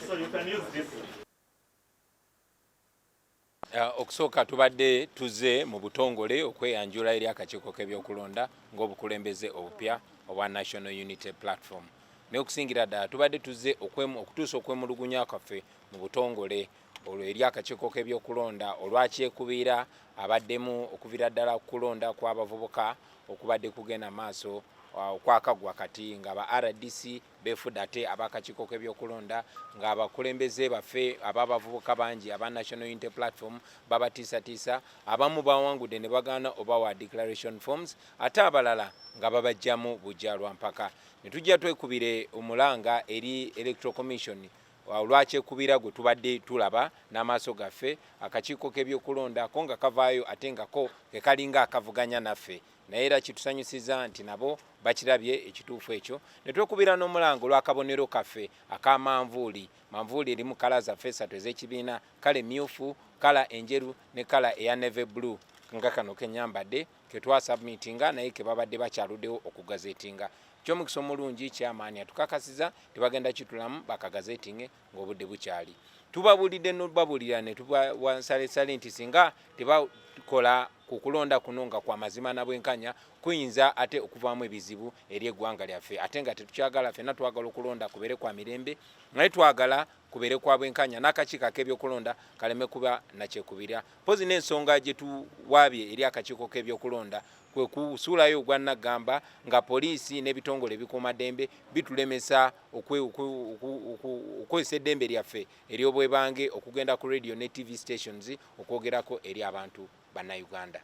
So you can use this. Okusooka tubadde tuze mu butongole okweyanjula eri akakiiko k'ebyokulonda ng'obukulembeze obupya obwa National Unity Platform. Ne okusingira ddala tubadde tuze okutuusa okwemulugunya kwaffe mu butongole olwo eri akakiiko k'ebyokulonda olwakyekubira abaddemu okuvira ddala kulonda kw'abavubuka okubadde kugenda maaso okwakagwa kati nga ba RDC befudde ate ab'akakiiko k'ebyokulonda ng'abakulembeze baffe ab'abavubuka bangi aba National Unity Platform babatiisatiisa abamu bawangudde ne bagaana obawa declaration forms ate abalala nga babajjamu bujja lwa mpaka. Ne tujja twekubire omulanga eri Electoral Commission olwakyekubira gwe tubadde tulaba n'amaaso gaffe akakiiko k'ebyokulonda ko nga kavaayo ate nga ko kekalinga akavuganya naffe naye era kitusanyusiza nti nabo bakirabye ekituufu ekyo. Ne twekubira n'omulanga olw'akabonero kaffe akamanvuuli manvuuli erimu kala zaffe esatu ez'ekibiina, kala emmyufu, kala enjeru ne kala eya navy blue nga kano kenyambadde ke twasubmitinga naye ke babadde bakyaluddewo okugazeetinga. Ky'omukisa omulungi kyamaanyi atukakasiza tebagenda kitulamu bakagazeetinge ng'obudde bukyali. Tubabuulidde n'obabuulira ne tubawansalesale nti singa tebakola ku kulonda kuno nga kwa mazima na bwenkanya kuyinza ate okuvaamu ebizibu eri eggwanga lyaffe ate nga tetukyagala ffenna twagala okulonda kubeere kwa mirembe naye twagala kubeere kwa bwenkanya n'akakiiko ak'ebyokulonda kaleme kuba nakyekubira. Mpozi n'ensonga gye tuwaabye eri akakiiko k'ebyokulonda kwe kusuulayo ogwannagamba nga poliisi n'ebitongole ebikuumaddembe bitulemesa okwesa eddembe lyaffe ery'obwebange okugenda ku radio ne TV stations okwogerako eri abantu bannayuganda.